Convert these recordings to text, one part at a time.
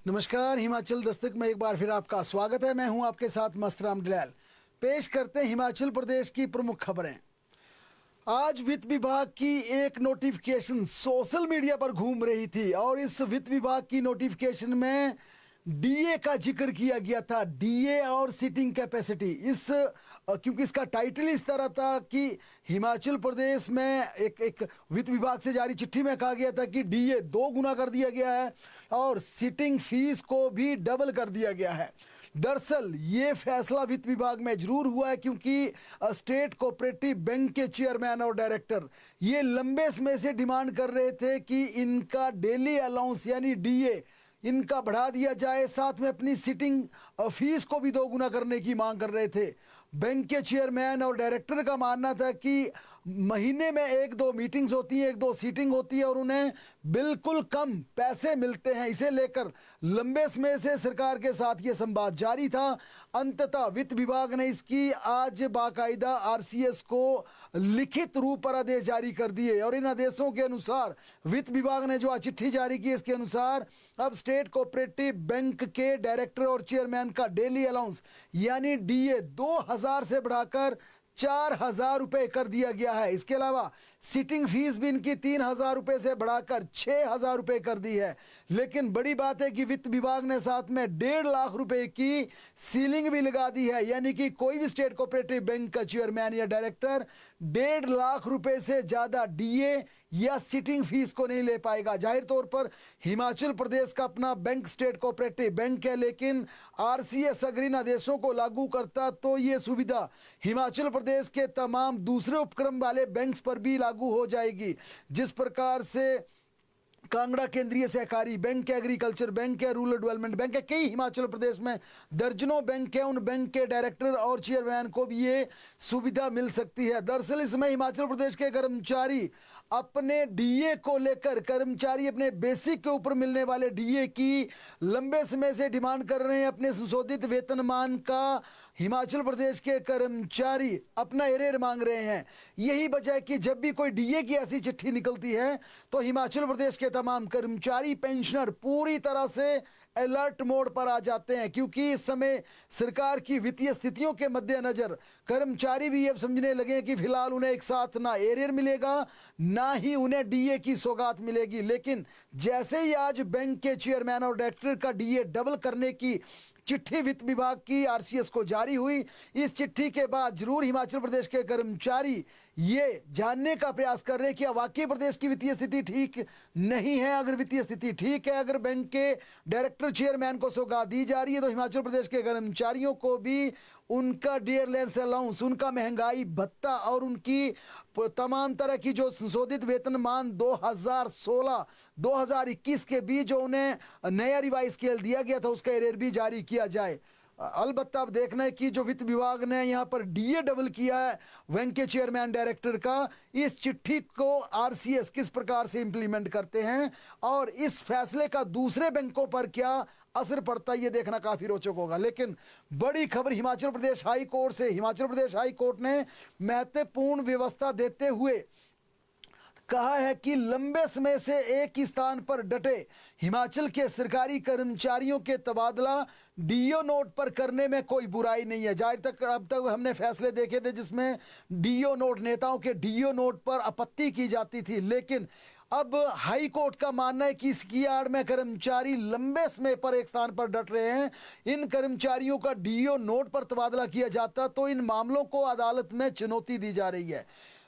नमस्कार, हिमाचल दस्तक में एक बार फिर आपका स्वागत है। मैं हूं आपके साथ मस्तराम डिलैल। पेश करते हैं हिमाचल प्रदेश की प्रमुख खबरें। आज वित्त विभाग की एक नोटिफिकेशन सोशल मीडिया पर घूम रही थी और इस वित्त विभाग की नोटिफिकेशन में डीए का जिक्र किया गया था। डीए और सीटिंग कैपेसिटी, क्योंकि इसका टाइटल इस तरह था कि हिमाचल प्रदेश में एक वित्त विभाग से जारी चिट्ठी में कहा गया था कि डीए 2 गुना कर दिया गया है और सीटिंग फीस को भी डबल कर दिया गया है। दरअसल ये फैसला वित्त विभाग में जरूर हुआ है क्योंकि स्टेट कोऑपरेटिव बैंक के चेयरमैन और डायरेक्टर ये लंबे समय से डिमांड कर रहे थे कि इनका डेली अलाउंस यानी डीए इनका बढ़ा दिया जाए, साथ में अपनी सिटिंग फीस को भी 2 गुना करने की मांग कर रहे थे। बैंक के चेयरमैन और डायरेक्टर का मानना था कि महीने में 1-2 मीटिंग्स होती हैं, 1-2 सीटिंग होती है और उन्हें बिल्कुल कम पैसे मिलते हैं। इसे लेकर लंबे समय से सरकार के साथ ये संवाद जारी था। अंततः वित्त विभाग ने इसकी आज बाकायदा आरसीएस को लिखित रूप पर आदेश जारी कर दिए और इन आदेशों के अनुसार वित्त विभाग ने जो चिट्ठी जारी की, इसके अनुसार अब स्टेट कोऑपरेटिव बैंक के डायरेक्टर और चेयरमैन का डेली अलाउंस यानी डीए 2000 से बढ़ाकर 4000 रुपए कर दिया गया है। इसके अलावा सिटिंग फीस भी इनकी 3000 रुपए से बढ़ाकर 6000 रुपए कर दी है। लेकिन बड़ी बात है कि वित्त विभाग ने साथ में 1.5 लाख रुपए की सीलिंग भी लगा दी है, यानी कि कोई भी स्टेट कोऑपरेटिव बैंक का चेयरमैन या डायरेक्टर 1.5 लाख रुपए से ज्यादा डीए या सिटिंग फीस को नहीं ले पाएगा। जाहिर तौर पर हिमाचल प्रदेश का अपना बैंक स्टेट कोऑपरेटिव बैंक है, लेकिन आरसीएस अगर इन आदेशों को लागू करता तो ये सुविधा हिमाचल प्रदेश के तमाम दूसरे उपक्रम वाले बैंक्स पर भी लागू हो जाएगी। जिस प्रकार से कांगड़ा केंद्रीय सहकारी बैंक है, एग्रीकल्चर बैंक है, रूरल डेवलपमेंट बैंक है, कई हिमाचल प्रदेश में दर्जनों बैंक है, उन बैंक के डायरेक्टर और चेयरमैन को भी ये सुविधा मिल सकती है। दरअसल इसमें हिमाचल प्रदेश के कर्मचारी अपने डीए को लेकर, कर्मचारी अपने बेसिक के ऊपर मिलने वाले डीए की लंबे समय से डिमांड कर रहे हैं। अपने संशोधित वेतनमान का हिमाचल प्रदेश के कर्मचारी अपना एरियर मांग रहे हैं। यही वजह है कि जब भी कोई डीए की ऐसी चिट्ठी निकलती है तो हिमाचल प्रदेश के तमाम कर्मचारी, पेंशनर पूरी तरह से अलर्ट मोड पर आ जाते हैं, क्योंकि इस समय सरकार की वित्तीय स्थितियों के मद्देनजर कर्मचारी भी ये समझने लगे हैं कि फिलहाल उन्हें एक साथ ना एरियर मिलेगा ना ही उन्हें डीए की सौगात मिलेगी। लेकिन जैसे ही आज बैंक के चेयरमैन और डायरेक्टर का डीए डबल करने की चिट्ठी वित्त विभाग की आरसीएस को जारी हुई, इस चिट्ठी के बाद जरूर हिमाचल प्रदेश के कर्मचारी ये जानने का प्रयास कर रहे हैं कि वाकई प्रदेश की वित्तीय स्थिति ठीक नहीं है। अगर वित्तीय स्थिति ठीक है, अगर बैंक के डायरेक्टर चेयरमैन को सौगात दी जा रही है, तो हिमाचल प्रदेश के कर्मचारियों को भी उनका डियरलेंस अलाउंस, उनका महंगाई भत्ता और उनकी तमाम तरह की जो संशोधित वेतनमान 2016-2021 के बीच जो उन्हें नया रिवाइज स्केल दिया गया था, उसका एरियर भी जारी किया जाए। अलबत्ता अब देखना है कि जो वित्त विभाग ने यहाँ पर डीए डबल किया है बैंक के चेयरमैन डायरेक्टर का, इस चिट्ठी को आरसीएस किस प्रकार से इंप्लीमेंट करते हैं और इस फैसले का दूसरे बैंकों पर क्या असर पड़ता है, ये देखना काफी रोचक होगा। लेकिन बड़ी खबर हिमाचल प्रदेश हाई कोर्ट से। हिमाचल प्रदेश हाई कोर्ट ने महत्वपूर्ण व्यवस्था देते हुए कहा है कि लंबे समय से एक ही स्थान पर डटे हिमाचल के सरकारी कर्मचारियों के तबादला डीओ नोट पर करने में कोई बुराई नहीं है। जाहिर तक अब तक हमने फैसले देखे थे जिसमें डीओ नोट, नेताओं के डीओ नोट पर आपत्ति की जाती थी, लेकिन अब हाई कोर्ट का मानना है कि इसकी आड़ में कर्मचारी लंबे समय पर एक स्थान पर डट रहे हैं। इन कर्मचारियों का डीओ नोट पर तबादला किया जाता तो इन मामलों को अदालत में चुनौती दी जा रही है।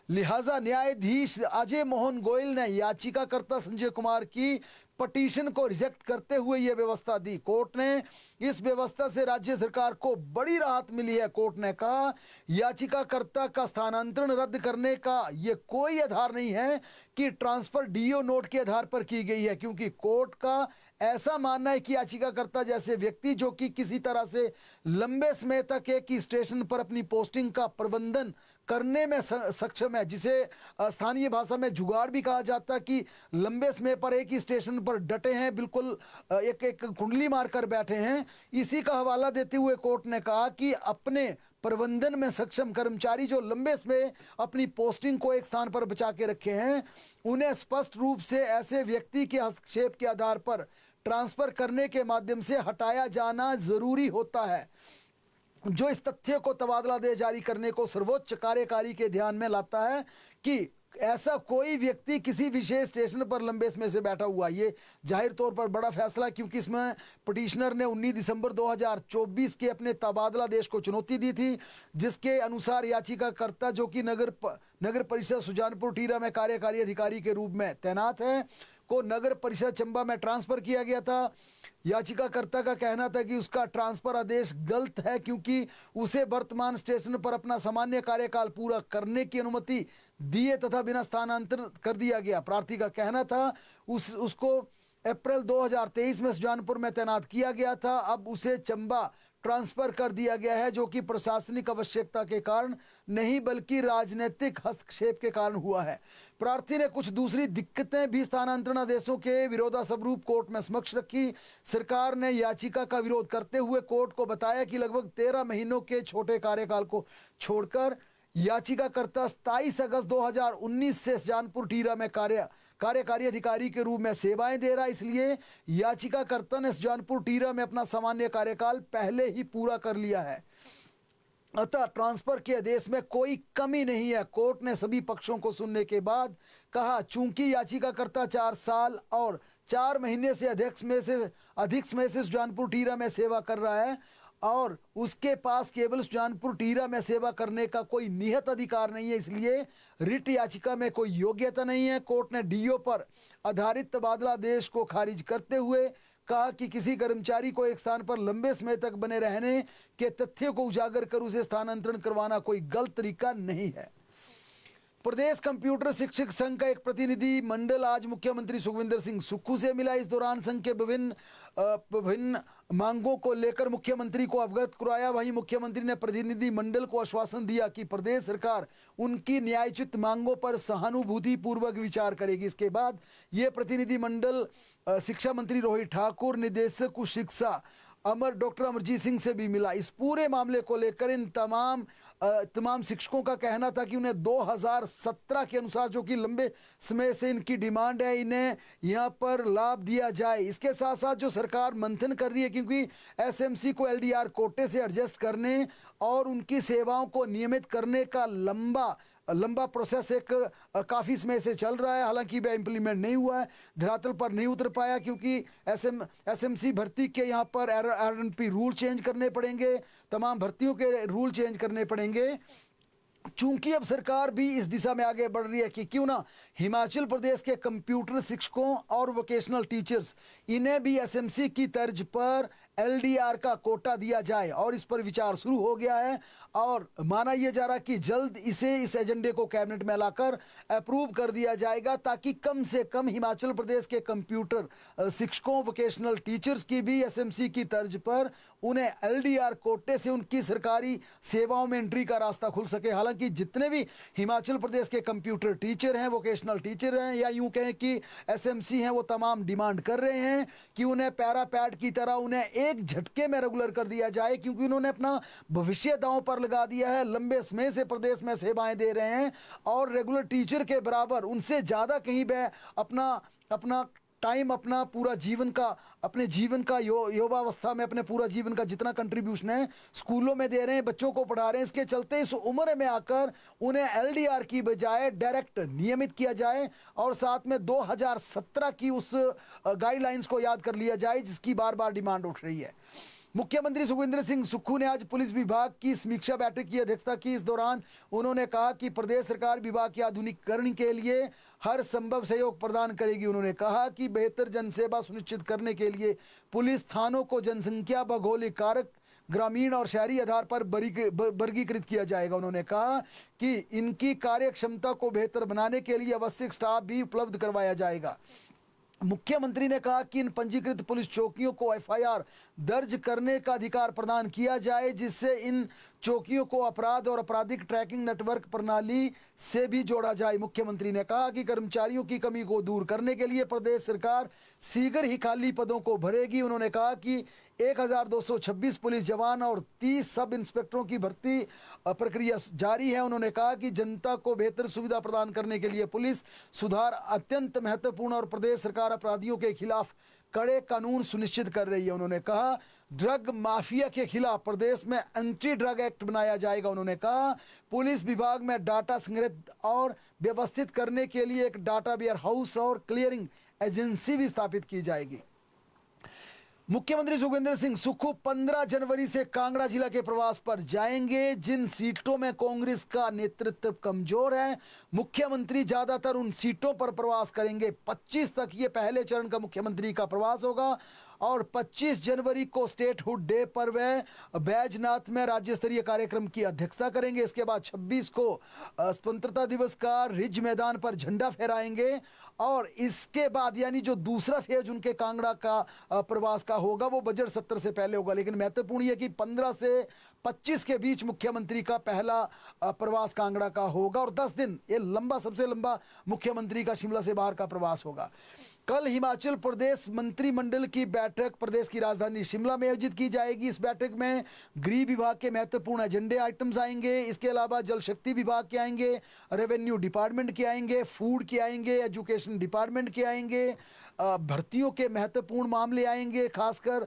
लिहाजा न्यायाधीश अजय मोहन गोयल ने याचिकाकर्ता संजय कुमार की पटिशन को रिजेक्ट करते हुए यह व्यवस्था दी। कोर्ट ने इस व्यवस्था से राज्य सरकार को बड़ी राहत मिली है। कोर्ट ने कहा याचिकाकर्ता का स्थानांतरण रद्द करने का यह कोई आधार नहीं है कि ट्रांसफर डीओ नोट के आधार पर की गई है, क्योंकि कोर्ट का ऐसा मानना है कि याचिकाकर्ता जैसे व्यक्ति जो कि किसी तरह से लंबे समय तक एक ही स्टेशन पर अपनी पोस्टिंग का प्रबंधन करने में सक्षम है, जिसे स्थानीय भाषा में जुगाड़ भी कहा जाता है, कि लंबे समय पर एक ही स्टेशन पर डटे हैं, बिल्कुल एक कुंडली मारकर बैठे हैं। इसी का हवाला देते हुए कोर्ट ने कहा कि अपने प्रबंधन में सक्षम कर्मचारी जो लंबे समय अपनी पोस्टिंग को एक स्थान पर बचा के रखे हैं, उन्हें स्पष्ट रूप से ऐसे व्यक्ति के हस्तक्षेप के आधार पर ट्रांसफर करने के माध्यम से हटाया जाना जरूरी होता है, जो इस तथ्य को तबादला दे जारी करने को सर्वोच्च कार्यकारी के ध्यान में लाता है कि ऐसा कोई व्यक्ति किसी विशेष स्टेशन पर लंबे समय से बैठा हुआ। ये जाहिर तौर पर बड़ा फैसला, क्योंकि इसमें पिटीशनर ने 19 दिसंबर 2024 के अपने तबादला आदेश को चुनौती दी थी, जिसके अनुसार याचिकाकर्ता, जो कि नगर परिषद सुजानपुर टीरा में कार्यकारी अधिकारी के रूप में तैनात है, को नगर परिषद चंबा में ट्रांसफर किया गया था। याचिकाकर्ता का कहना था कि उसका ट्रांसफर आदेश गलत है, क्योंकि उसे वर्तमान स्टेशन पर अपना सामान्य कार्यकाल पूरा करने की अनुमति दिए तथा बिना स्थानांतरित कर दिया गया। प्रार्थी का कहना था उसको अप्रैल 2023 में सुजानपुर में तैनात किया गया था, अब उसे चंबा ट्रांसफर कर दिया गया है, जो कि प्रशासनिक आवश्यकता के कारण नहीं बल्कि राजनीतिक हस्तक्षेप के कारण हुआ है। प्रार्थी ने कुछ दूसरी दिक्कतें भी स्थानांतरण आदेशों के विरोधास्वरूप कोर्ट में समक्ष रखी। सरकार ने याचिका का विरोध करते हुए कोर्ट को बताया कि लगभग 13 महीनों के छोटे कार्यकाल को छोड़कर याचिकाकर्ता 27 अगस्त 2019 से सुजानपुर टीरा में कार्यकारी अधिकारी के रूप में सेवाएं दे रहा, इसलिए याचिकाकर्ता ने सुजानपुर टीरा में अपना सामान्य कार्यकाल पहले ही पूरा कर लिया है, अतः ट्रांसफर के आदेश में कोई कमी नहीं है। कोर्ट ने सभी पक्षों को सुनने के बाद कहा, चूंकि याचिकाकर्ता 4 साल और 4 महीने से अधिक समय से सुजानपुर टीरा में सेवा कर रहा है और उसके पास केवल सुजानपुर टीरा में सेवा करने का कोई निहित अधिकार नहीं है, इसलिए रिट याचिका में कोई योग्यता नहीं है। कोर्ट ने डीओ पर आधारित तबादला आदेश को खारिज करते हुए कहा कि किसी कर्मचारी को एक स्थान पर लंबे समय तक बने रहने के तथ्य को उजागर कर उसे स्थानांतरण करवाना कोई गलत तरीका नहीं है। प्रदेश कंप्यूटर शिक्षक संघ का एक प्रतिनिधि मंडल आज मुख्यमंत्री सुखविंदर सिंह सुक्खू से मिला। इस दौरान संघ के विभिन्न मांगों को लेकर मुख्यमंत्री को अवगत कराया। वहीं मुख्यमंत्री ने प्रतिनिधि मंडल को आश्वासन दिया कि प्रदेश सरकार उनकी न्यायोचित मांगों पर सहानुभूति पूर्वक विचार करेगी। इसके बाद ये प्रतिनिधि मंडल शिक्षा मंत्री रोहित ठाकुर, निदेशक उच्च शिक्षा डॉक्टर अमरजीत सिंह से भी मिला। इस पूरे मामले को लेकर इन तमाम शिक्षकों का कहना था कि उन्हें 2017 के अनुसार, जो कि लंबे समय से इनकी डिमांड है, इन्हें यहां पर लाभ दिया जाए। इसके साथ साथ जो सरकार मंथन कर रही है, क्योंकि एसएमसी को एलडीआर कोटे से एडजस्ट करने और उनकी सेवाओं को नियमित करने का लंबा प्रोसेस एक काफ़ी समय से चल रहा है। हालांकि वह इम्प्लीमेंट नहीं हुआ है, धरातल पर नहीं उतर पाया, क्योंकि एसएमसी भर्ती के यहाँ पर आरएनपी रूल चेंज करने पड़ेंगे, तमाम भर्तियों के रूल चेंज करने पड़ेंगे। चूंकि अब सरकार भी इस दिशा में आगे बढ़ रही है कि क्यों ना हिमाचल प्रदेश के कंप्यूटर शिक्षकों और वोकेशनल टीचर्स, इन्हें भी एसएमसी की तर्ज पर एलडीआर का कोटा दिया जाए, और इस पर विचार शुरू हो गया है और माना यह जा रहा कि जल्द इस एजेंडे को कैबिनेट में लाकर अप्रूव कर दिया जाएगा, ताकि कम से कम हिमाचल प्रदेश के कंप्यूटर शिक्षकों, वोकेशनल टीचर्स की भी एसएमसी की तर्ज पर उन्हें एलडीआर कोटे से उनकी सरकारी सेवाओं में एंट्री का रास्ता खुल सके। हालांकि जितने भी हिमाचल प्रदेश के कंप्यूटर टीचर हैं, वोकेशनल टीचर हैं, या यूं कहें कि एसएमसी हैं, वो तमाम डिमांड कर रहे हैं कि उन्हें पैरापैड की तरह उन्हें एक झटके में रेगुलर कर दिया जाए, क्योंकि उन्होंने अपना भविष्य दांव पर लगा दिया है। लंबे समय से प्रदेश में सेवाएं दे रहे हैं और रेगुलर टीचर के बराबर, उनसे ज्यादा कहीं वह अपना टाइम, अपना पूरा जीवन का, अपने जीवन का युवावस्था में अपने पूरा जीवन का जितना कंट्रीब्यूशन है स्कूलों में दे रहे हैं, बच्चों को पढ़ा रहे हैं। इसके चलते इस उम्र में आकर उन्हें एलडीआर की बजाय डायरेक्ट नियमित किया जाए और साथ में 2017 की उस गाइडलाइंस को याद कर लिया जाए, जिसकी बार बार डिमांड उठ रही है। मुख्यमंत्री सुखविंदर सिंह सुक्खू ने आज पुलिस विभाग की समीक्षा बैठक की अध्यक्षता की। इस दौरान उन्होंने कहा कि प्रदेश सरकार विभाग के आधुनिकीकरण के लिए हर संभव सहयोग प्रदान करेगी। उन्होंने कहा कि बेहतर जनसेवा सुनिश्चित करने के लिए पुलिस थानों को जनसंख्या, भौगोलिक कारक, ग्रामीण और शहरी आधार पर वर्गीकृत किया जाएगा। उन्होंने कहा कि इनकी कार्य क्षमता को बेहतर बनाने के लिए आवश्यक स्टाफ भी उपलब्ध करवाया जाएगा। मुख्यमंत्री ने कहा कि इन पंजीकृत पुलिस चौकियों को एफआईआर दर्ज करने का अधिकार प्रदान किया जाए, जिससे इन चौकियों को अपराध और आपराधिक ट्रैकिंग नेटवर्क प्रणाली से भी जोड़ा जाए। मुख्यमंत्री ने कहा कि कर्मचारियों की कमी को दूर करने के लिए प्रदेश सरकार शीघ्र ही खाली पदों को भरेगी। उन्होंने कहा कि 1226 पुलिस जवान और 30 सब इंस्पेक्टरों की भर्ती प्रक्रिया जारी है। उन्होंने कहा कि जनता को बेहतर सुविधा प्रदान करने के लिए पुलिस सुधार अत्यंत महत्वपूर्ण और प्रदेश सरकार अपराधियों के खिलाफ कड़े कानून सुनिश्चित कर रही है। उन्होंने कहा ड्रग माफिया के खिलाफ प्रदेश में एंटी ड्रग एक्ट बनाया जाएगा। उन्होंने कहा पुलिस विभाग में डाटा संग्रहित और व्यवस्थित करने के लिए एक डाटा वेयर हाउस और क्लियरिंग एजेंसी भी स्थापित की जाएगी। मुख्यमंत्री सुखविंदर सिंह सुक्खू 15 जनवरी से कांगड़ा जिला के प्रवास पर जाएंगे। जिन सीटों में कांग्रेस का नेतृत्व कमजोर है, मुख्यमंत्री ज्यादातर उन सीटों पर प्रवास करेंगे। 25 तक ये पहले चरण का मुख्यमंत्री का प्रवास होगा और 25 जनवरी को स्टेटहुड डे पर वह बैजनाथ में राज्य स्तरीय कार्यक्रम की अध्यक्षता करेंगे। इसके बाद 26 को स्वतंत्रता दिवस का रिज मैदान पर झंडा फहराएंगे और इसके बाद यानी जो दूसरा फेज उनके कांगड़ा का प्रवास का होगा वो बजट सत्र से पहले होगा। लेकिन महत्वपूर्ण यह कि 15 से 25 के बीच मुख्यमंत्री का पहला प्रवास कांगड़ा का होगा और 10 दिन ये लंबा, सबसे लंबा मुख्यमंत्री का शिमला से बाहर का प्रवास होगा। कल हिमाचल प्रदेश मंत्रिमंडल की बैठक प्रदेश की राजधानी शिमला में आयोजित की जाएगी। इस बैठक में गृह विभाग के महत्वपूर्ण एजेंडे आइटम्स आएंगे। इसके अलावा जल शक्ति विभाग के आएंगे, रेवेन्यू डिपार्टमेंट के आएंगे, फूड के आएंगे, एजुकेशन डिपार्टमेंट के आएंगे, भर्तियों के महत्वपूर्ण मामले आएंगे। खासकर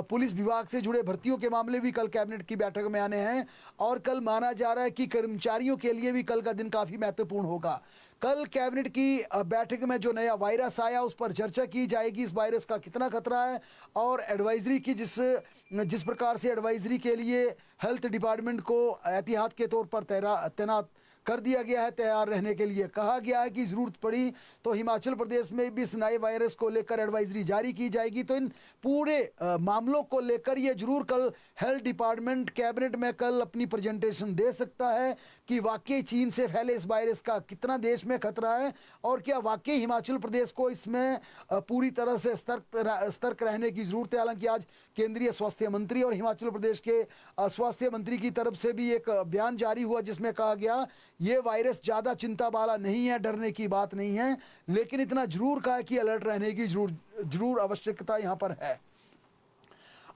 पुलिस विभाग से जुड़े भर्तियों के मामले भी कल कैबिनेट की बैठक में आने हैं और कल माना जा रहा है कि कर्मचारियों के लिए भी कल का दिन काफ़ी महत्वपूर्ण होगा। कल कैबिनेट की बैठक में जो नया वायरस आया उस पर चर्चा की जाएगी। इस वायरस का कितना खतरा है और एडवाइजरी की जिस प्रकार से एडवाइजरी के लिए हेल्थ डिपार्टमेंट को एहतियात के तौर पर तैनात कर दिया गया है, तैयार रहने के लिए कहा गया है कि ज़रूरत पड़ी तो हिमाचल प्रदेश में भी इस नए वायरस को लेकर एडवाइजरी जारी की जाएगी। तो इन पूरे मामलों को लेकर ये जरूर कल हेल्थ डिपार्टमेंट कैबिनेट में कल अपनी प्रेजेंटेशन दे सकता है कि वाकई चीन से फैले इस वायरस का कितना देश में खतरा है और क्या वाकई हिमाचल प्रदेश को इसमें पूरी तरह से सतर्क रहने की ज़रूरत है। हालांकि आज केंद्रीय स्वास्थ्य मंत्री और हिमाचल प्रदेश के स्वास्थ्य मंत्री की तरफ से भी एक बयान जारी हुआ जिसमें कहा गया ये वायरस ज़्यादा चिंता वाला नहीं है, डरने की बात नहीं है, लेकिन इतना जरूर कहा कि अलर्ट रहने की जरूर आवश्यकता यहाँ पर है।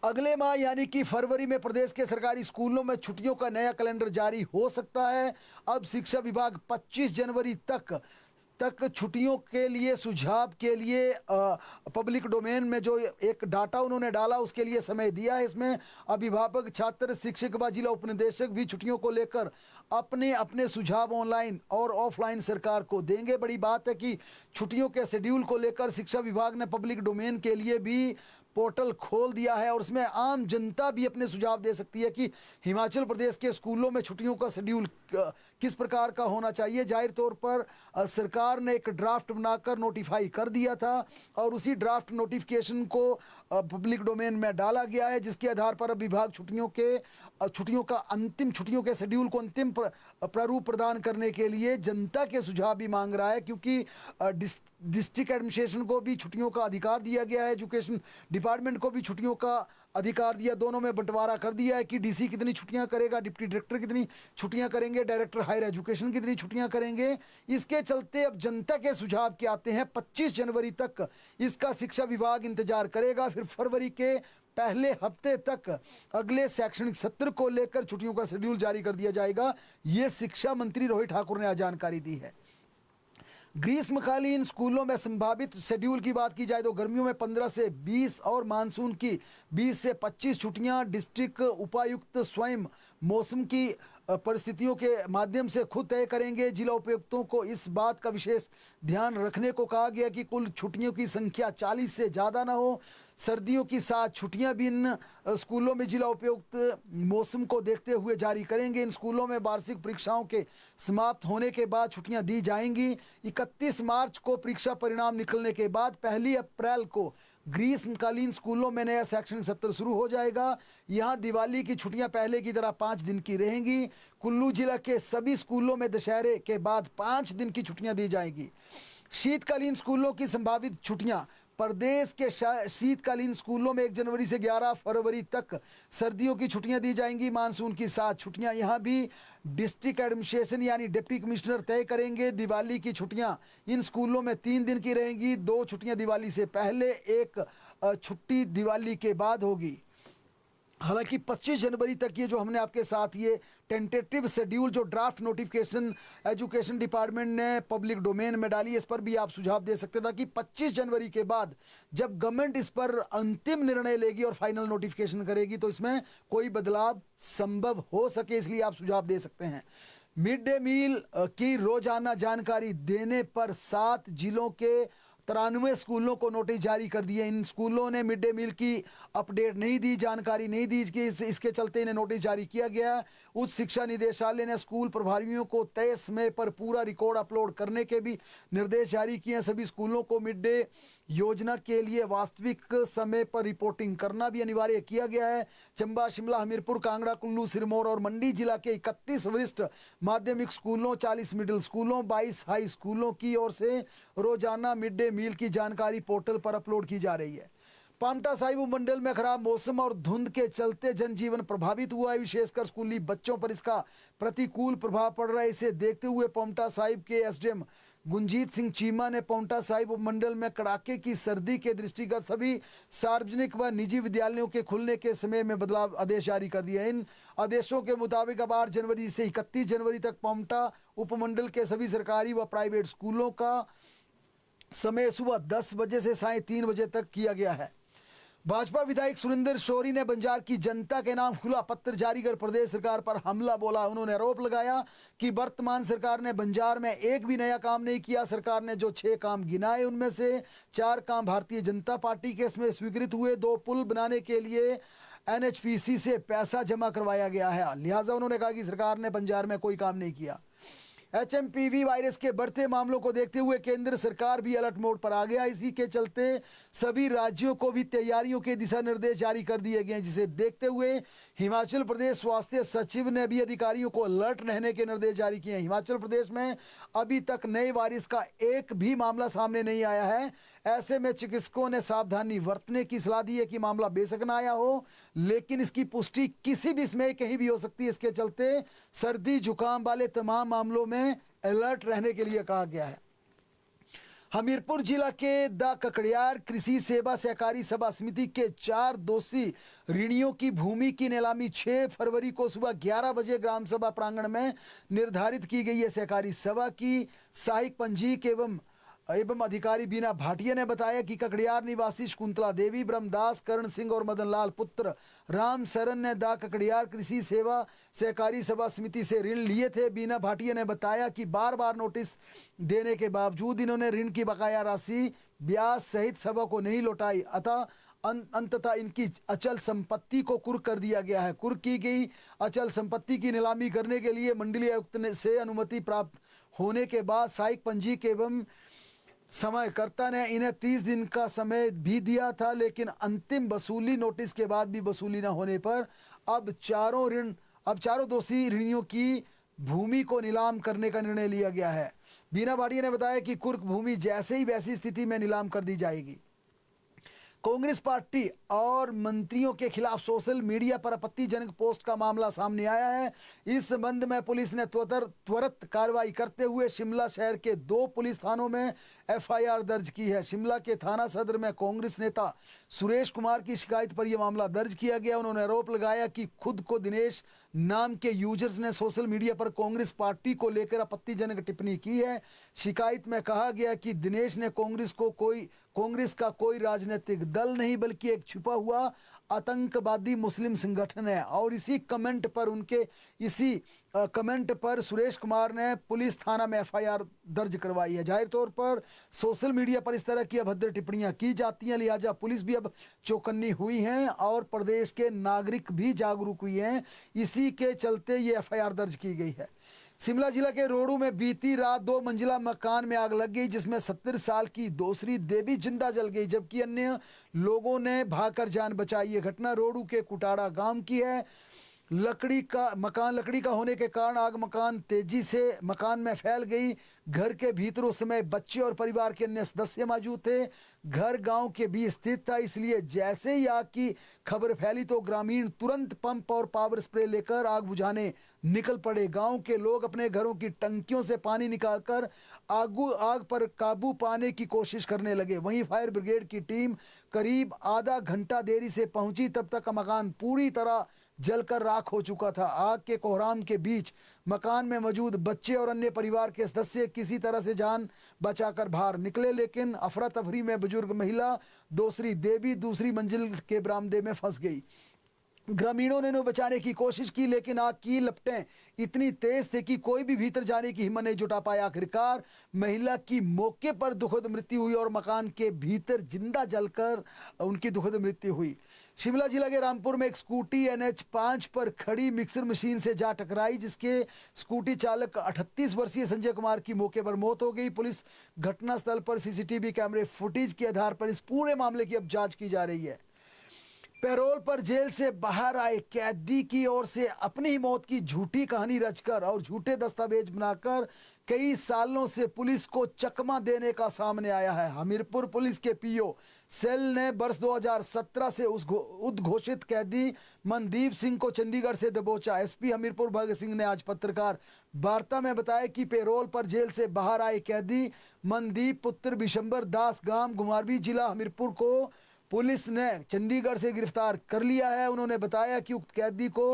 अगले माह यानी कि फरवरी में प्रदेश के सरकारी स्कूलों में छुट्टियों का नया कैलेंडर जारी हो सकता है। अब शिक्षा विभाग 25 जनवरी तक छुट्टियों के लिए सुझाव के लिए पब्लिक डोमेन में जो एक डाटा उन्होंने डाला उसके लिए समय दिया है। इसमें अभिभावक, छात्र, शिक्षक व जिला उपनिदेशक भी छुट्टियों को लेकर अपने अपने सुझाव ऑनलाइन और ऑफलाइन सरकार को देंगे। बड़ी बात है कि छुट्टियों के शेड्यूल को लेकर शिक्षा विभाग ने पब्लिक डोमेन के लिए भी पोर्टल खोल दिया है और उसमें आम जनता भी अपने सुझाव दे सकती है कि हिमाचल प्रदेश के स्कूलों में छुट्टियों का शेड्यूल किस प्रकार का होना चाहिए। जाहिर तौर पर सरकार ने एक ड्राफ्ट बनाकर नोटिफाई कर दिया था और उसी ड्राफ्ट नोटिफिकेशन को पब्लिक डोमेन में डाला गया है, जिसके आधार पर अब विभाग छुट्टियों के शेड्यूल को अंतिम प्रारूप प्रदान करने के लिए जनता के सुझाव भी मांग रहा है, क्योंकि डिस्ट्रिक्ट एडमिनिस्ट्रेशन को भी छुट्टियों का अधिकार दिया गया है, एजुकेशन डिपार्टमेंट को भी छुट्टियों का अधिकार दिया, दोनों में बंटवारा कर दिया है कि डीसी कितनी छुट्टियां करेगा, डिप्टी डायरेक्टर कितनी छुट्टियां करेंगे, डायरेक्टर हायर एजुकेशन कितनी छुट्टियां करेंगे। इसके चलते अब जनता के सुझाव के आते हैं। 25 जनवरी तक इसका शिक्षा विभाग इंतजार करेगा, फिर फरवरी के पहले हफ्ते तक अगले शैक्षणिक सत्र को लेकर छुट्टियों का शेड्यूल जारी कर दिया जाएगा। ये शिक्षा मंत्री रोहित ठाकुर ने आज जानकारी दी है। ग्रीष्मकालीन स्कूलों में संभावित शेड्यूल की बात की जाए तो गर्मियों में 15 से 20 और मानसून की 20 से 25 छुट्टियां डिस्ट्रिक्ट उपायुक्त स्वयं मौसम की परिस्थितियों के माध्यम से खुद तय करेंगे। जिला उपायुक्तों को इस बात का विशेष ध्यान रखने को कहा गया कि कुल छुट्टियों की संख्या 40 से ज़्यादा ना हो। सर्दियों की 7 छुट्टियां भी इन स्कूलों में जिला उपायुक्त मौसम को देखते हुए जारी करेंगे। इन स्कूलों में वार्षिक परीक्षाओं के समाप्त होने के बाद छुट्टियां दी जाएंगी। 31 मार्च को परीक्षा परिणाम निकलने के बाद 1 अप्रैल को ग्रीष्मकालीन स्कूलों में नया शैक्षणिक सत्र शुरू हो जाएगा। यहाँ दिवाली की छुट्टियां पहले की तरह 5 दिन की रहेंगी। कुल्लू जिला के सभी स्कूलों में दशहरे के बाद 5 दिन की छुट्टियां दी जाएगी। शीतकालीन स्कूलों की संभावित छुट्टियां प्रदेश के शीतकालीन स्कूलों में 1 जनवरी से 11 फरवरी तक सर्दियों की छुट्टियां दी जाएंगी। मानसून की 7 छुट्टियां यहाँ भी डिस्ट्रिक्ट एडमिनिस्ट्रेशन यानी डिप्टी कमिश्नर तय करेंगे। दिवाली की छुट्टियां इन स्कूलों में 3 दिन की रहेंगी। 2 छुट्टियां दिवाली से पहले, 1 छुट्टी दिवाली के बाद होगी। हालांकि 25 जनवरी तक ये जो हमने आपके साथ ये टेंटेटिव शेड्यूल जो ड्राफ्ट नोटिफिकेशन एजुकेशन डिपार्टमेंट ने पब्लिक डोमेन में डाली, इस पर भी आप सुझाव दे सकते थे कि 25 जनवरी के बाद जब गवर्नमेंट इस पर अंतिम निर्णय लेगी और फाइनल नोटिफिकेशन करेगी तो इसमें कोई बदलाव संभव हो सके, इसलिए आप सुझाव दे सकते हैं। मिड डे मील की रोजाना जानकारी देने पर 7 जिलों के 93 स्कूलों को नोटिस जारी कर दिए। इन स्कूलों ने मिड डे मील की अपडेट नहीं दी, जानकारी नहीं दी, इसके चलते इन्हें नोटिस जारी किया गया। उच्च शिक्षा निदेशालय ने स्कूल प्रभारियों को 23 मई पर पूरा रिकॉर्ड अपलोड करने के भी निर्देश जारी किए हैं। सभी स्कूलों को मिड डे योजना के लिए वास्तविक समय पर रिपोर्टिंग करना भी अनिवार्य किया गया है। चंबा, शिमला, हमीरपुर, कांगड़ा, कुल्लू, सिरमौर और मंडी जिला के 31 वरिष्ठ माध्यमिक स्कूलों, 40 मिडिल स्कूलों, 22 हाई स्कूलों की ओर से रोजाना मिड डे मील की जानकारी पोर्टल पर अपलोड की जा रही है। पांवटा साहिब उपमंडल में खराब मौसम और धुंध के चलते जनजीवन प्रभावित हुआ है, विशेषकर स्कूली बच्चों पर इसका प्रतिकूल प्रभाव पड़ रहा है। इसे देखते हुए पांवटा साहिब के एसडीएम गुंजीत सिंह चीमा ने पांवटा साहिब उपमंडल में कड़ाके की सर्दी के दृष्टिगत सभी सार्वजनिक व निजी विद्यालयों के खुलने के समय में बदलाव आदेश जारी कर दिए। इन आदेशों के मुताबिक अब 8 जनवरी से 31 जनवरी तक पांवटा उपमंडल के सभी सरकारी व प्राइवेट स्कूलों का समय सुबह 10 बजे से साढ़े 3 बजे तक किया गया है। भाजपा विधायक सुरेंद्र शौरी ने बंजार की जनता के नाम खुला पत्र जारी कर प्रदेश सरकार पर हमला बोला। उन्होंने आरोप लगाया कि वर्तमान सरकार ने बंजार में एक भी नया काम नहीं किया। सरकार ने जो 6 काम गिनाए उनमें से 4 काम भारतीय जनता पार्टी के इसमें स्वीकृत हुए। 2 पुल बनाने के लिए NHPC से पैसा जमा करवाया गया है। लिहाजा उन्होंने कहा कि सरकार ने बंजार में कोई काम नहीं किया। HMPV वायरस के बढ़ते मामलों को देखते हुए केंद्र सरकार भी अलर्ट मोड पर आ गया। इसी के चलते सभी राज्यों को भी तैयारियों के दिशा निर्देश जारी कर दिए गए हैं, जिसे देखते हुए हिमाचल प्रदेश स्वास्थ्य सचिव ने भी अधिकारियों को अलर्ट रहने के निर्देश जारी किए हैं। हिमाचल प्रदेश में अभी तक नए वायरस का एक भी मामला सामने नहीं आया है। ऐसे में चिकित्सकों ने सावधानी बरतने की सलाह दी है कि मामला बेशक न आया हो, लेकिन इसकी पुष्टि किसी भी समय कहीं भी हो सकती है। इसके चलते सर्दी जुकाम वाले तमाम मामलों में अलर्ट रहने के लिए कहा गया है। हमीरपुर जिला के द ककड़ियार कृषि सेवा सहकारी सभा समिति के 4 दोषी ऋणियों की भूमि की नीलामी 6 फरवरी को सुबह 11 बजे ग्राम सभा प्रांगण में निर्धारित की गई है। सहकारी सभा की सहायक पंजीक एवं अधिकारी बीना भाटिया ने बताया कि ककड़ियार निवासी शकुंतला देवी, ब्रह्मदास, करण सिंह और मदन लाल पुत्र राम शरण ने दा ककड़ियार कृषि सेवा सहकारी सभा समिति से ऋण लिए थे। बीना भाटिया ने बताया कि बार बार नोटिस देने के बावजूद इन्होंने ऋण की बकाया राशि ब्याज सहित सभा को नहीं लौटाई, अतः अंततः इनकी अचल संपत्ति को कुर्क कर दिया गया है। कुर्क की गई अचल संपत्ति की नीलामी करने के लिए मंडलीय आयुक्त से अनुमति प्राप्त होने के बाद सहायक पंजीक एवं समयकर्ता ने इन्हें 30 दिन का समय भी दिया था, लेकिन अंतिम वसूली नोटिस के बाद भी वसूली न होने पर अब चारों दोषी ऋणियों की भूमि को नीलाम करने का निर्णय लिया गया है। बीना भाटिया ने बताया कि कुर्क भूमि जैसे ही वैसी स्थिति में नीलाम कर दी जाएगी। कांग्रेस पार्टी और मंत्रियों के खिलाफ सोशल मीडिया पर आपत्तिजनक पोस्ट का मामला सामने आया है। इस संबंध में पुलिस ने त्वरित कार्रवाई करते हुए शिमला शहर के 2 पुलिस थानों में FIR दर्ज की है। शिमला के थाना सदर में कांग्रेस नेता सुरेश कुमार की शिकायत पर यह मामला दर्ज किया गया। उन्होंने आरोप लगाया कि खुद को दिनेश नाम के यूजर्स ने सोशल मीडिया पर कांग्रेस पार्टी को लेकर आपत्तिजनक टिप्पणी की है। शिकायत में कहा गया कि दिनेश ने कांग्रेस का कोई राजनीतिक दल नहीं बल्कि एक छुपा हुआ आतंकवादी मुस्लिम संगठन है, और इसी कमेंट पर सुरेश कुमार ने पुलिस थाना में FIR दर्ज करवाई है। जाहिर तौर पर सोशल मीडिया पर इस तरह की अभद्र टिप्पणियां की जाती हैं, लिहाजा पुलिस भी अब चौकन्नी हुई है और प्रदेश के नागरिक भी जागरूक हुए हैं। इसी के चलते ये FIR दर्ज की गई है। शिमला जिला के रोडू में बीती रात 2 मंजिला मकान में आग लग गई, जिसमें 70 साल की दूसरी देवी जिंदा जल गई, जबकि अन्य लोगों ने भागकर जान बचाई। ये घटना रोडू के कुटाड़ा गांव की है। लकड़ी का होने के कारण आग तेजी से मकान में फैल गई। घर के भीतर उस समय बच्चे और परिवार के अन्य सदस्य मौजूद थे। घर गांव के बीच स्थित था, इसलिए जैसे ही आग की खबर फैली तो ग्रामीण तुरंत पंप और पावर स्प्रे लेकर आग बुझाने निकल पड़े। गांव के लोग अपने घरों की टंकियों से पानी निकालकर आग पर काबू पाने की कोशिश करने लगे। वहीं फायर ब्रिगेड की टीम करीब आधा घंटा देरी से पहुंची, तब तक मकान पूरी तरह जलकर राख हो चुका था। आग के कोहराम के बीच मकान में मौजूद बच्चे और अन्य परिवार के सदस्य किसी तरह से जान बचाकर बाहर निकले, लेकिन अफरा तफरी में बुजुर्ग महिला दूसरी देवी दूसरी मंजिल के बरामदे में फंस गई। ग्रामीणों ने उन्हें बचाने की कोशिश की, लेकिन आग की लपटें इतनी तेज थी कि कोई भी भीतर जाने की हिम्मत नहीं जुटा पाया। आखिरकार महिला की मौके पर दुखद मृत्यु हुई और मकान के भीतर जिंदा जलकर उनकी दुखद मृत्यु हुई। शिमला जिला के रामपुर में एक स्कूटी NH5 पर खड़ी मिक्सर मशीन से जा टकराई, जिसके स्कूटी चालक 38 वर्षीय संजय कुमार की मौके पर मौत हो गई। पुलिस घटनास्थल पर CCTV कैमरे फुटेज के आधार पर इस पूरे मामले की अब जांच की जा रही है। पैरोल पर जेल से बाहर आए कैदी की ओर से अपनी ही मौत की झूठी कहानी रचकर और झूठे दस्तावेज बनाकर कई सालों से पुलिस को चकमा देने का सामने आया है। हमीरपुर पुलिस के PO सेल ने वर्ष 2017 से उस उद्घोषित कैदी मनदीप सिंह को चंडीगढ़ से दबोचा। SP हमीरपुर भगत सिंह ने आज पत्रकार वार्ता में बताया कि पैरोल पर जेल से बाहर आए कैदी मनदीप पुत्र बिशंबर दास गांव घुमारवी जिला हमीरपुर को पुलिस ने चंडीगढ़ से गिरफ्तार कर लिया है। उन्होंने बताया कि उक्त कैदी को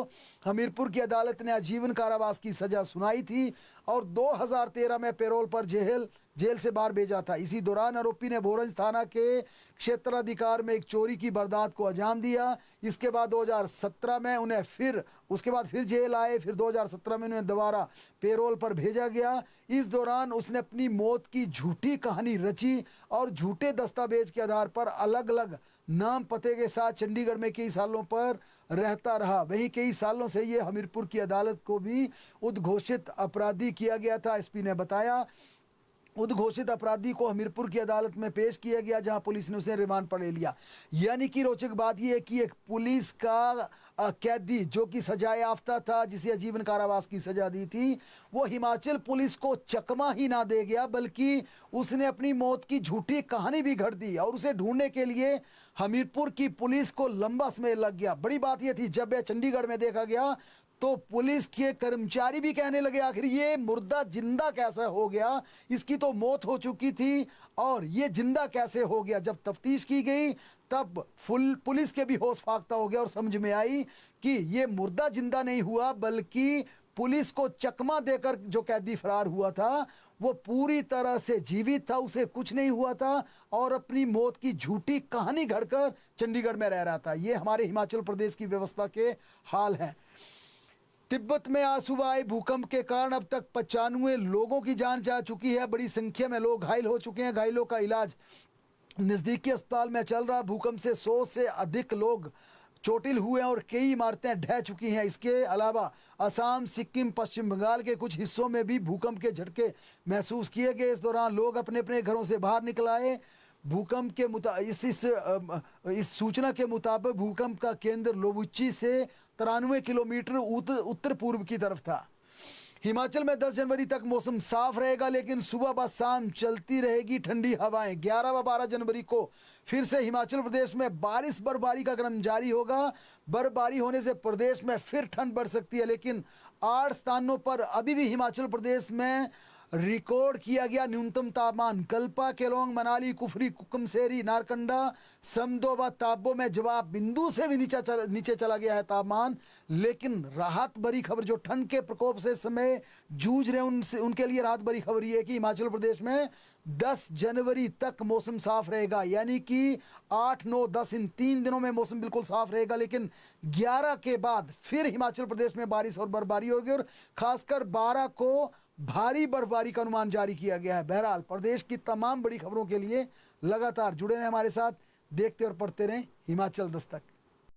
हमीरपुर की अदालत ने आजीवन कारावास की सजा सुनाई थी और 2013 में पैरोल पर जेल से बाहर भेजा था। इसी दौरान आरोपी ने भोरंज थाना के क्षेत्राधिकार में एक चोरी की वारदात को अंजाम दिया। इसके बाद 2017 में उन्हें फिर जेल आए, फिर 2017 में उन्हें दोबारा पैरोल पर भेजा गया। इस दौरान उसने अपनी मौत की झूठी कहानी रची और झूठे दस्तावेज के आधार पर अलग अलग नाम पते के साथ चंडीगढ़ में कई सालों पर रहता रहा। वहीं कई सालों से ये हमीरपुर की अदालत को भी उद्घोषित अपराधी किया गया था। SP ने बताया उद्घोषित अपराधी को हमीरपुर की अदालत में पेश किया गया, जहां पुलिस ने उसे रिमांड पर ले लिया। यानी कि रोचक बात यह है कि एक पुलिस का कैदी जो कि सजा याफ्ता था, जिसे आजीवन कारावास की सजा दी थी, वो हिमाचल पुलिस को चकमा ही ना दे गया, बल्कि उसने अपनी मौत की झूठी कहानी भी घड़ दी और उसे ढूंढने के लिए हमीरपुर की पुलिस को लंबा समय लग गया। बड़ी बात यह थी, जब यह चंडीगढ़ में देखा गया तो पुलिस के कर्मचारी भी कहने लगे आखिर ये मुर्दा जिंदा कैसे हो गया, इसकी तो मौत हो चुकी थी और ये जिंदा कैसे हो गया। जब तफ्तीश की गई तब पुलिस के भी होश फाख्ता हो गया और समझ में आई कि ये मुर्दा जिंदा नहीं हुआ, बल्कि पुलिस को चकमा देकर जो कैदी फरार हुआ था वो पूरी तरह से जीवित था, उसे कुछ नहीं हुआ था और अपनी मौत की झूठी कहानी घड़कर चंडीगढ़ में रह रहा था। ये हमारे हिमाचल प्रदेश की व्यवस्था के हाल हैं। तिब्बत में आज सुबह आए भूकंप के कारण अब तक 95 लोगों की जान जा चुकी है। बड़ी संख्या में लोग घायल हो चुके हैं। घायलों का इलाज नजदीकी अस्पताल में चल रहा। भूकंप से 100 से अधिक लोग चोटिल हुए और कई इमारतें ढह चुकी हैं। इसके अलावा असम, सिक्किम, पश्चिम बंगाल के कुछ हिस्सों में भी भूकंप के झटके महसूस किए गए। इस दौरान लोग अपने अपने घरों से बाहर निकल आए। भूकंप के इस सूचना के मुताबिक भूकंप का केंद्र लोबुच्ची से 93 किलोमीटर उत्तर पूर्व की तरफ था। हिमाचल में 10 जनवरी तक मौसम साफ रहेगा, लेकिन सुबह व शाम चलती रहेगी ठंडी हवाएं। 11 व 12 जनवरी को फिर से हिमाचल प्रदेश में बर्फबारी का क्रम जारी होगा। बर्फबारी होने से प्रदेश में फिर ठंड बढ़ सकती है, लेकिन 8 स्थानों पर अभी भी हिमाचल प्रदेश में रिकॉर्ड किया गया न्यूनतम तापमान। कल्पा, केलोंग, मनाली, कुफरी, कुकुमसेरी, नारकंडा, समदो व ताबो में जवाब बिंदु से भी नीचे चला गया है तापमान। लेकिन राहत भरी खबर, जो ठंड के प्रकोप से इस समय जूझ रहे हैं उनके लिए राहत भरी खबर ये है कि हिमाचल प्रदेश में 10 जनवरी तक मौसम साफ रहेगा। यानी कि 8, 9, 10 इन 3 दिनों में मौसम बिल्कुल साफ रहेगा, लेकिन 11 के बाद फिर हिमाचल प्रदेश में बारिश और बर्फबारी होगी और खासकर 12 को भारी बर्फबारी का अनुमान जारी किया गया है। बहरहाल प्रदेश की तमाम बड़ी खबरों के लिए लगातार जुड़े रहें हमारे साथ, देखते और पढ़ते रहें हिमाचल दस्तक।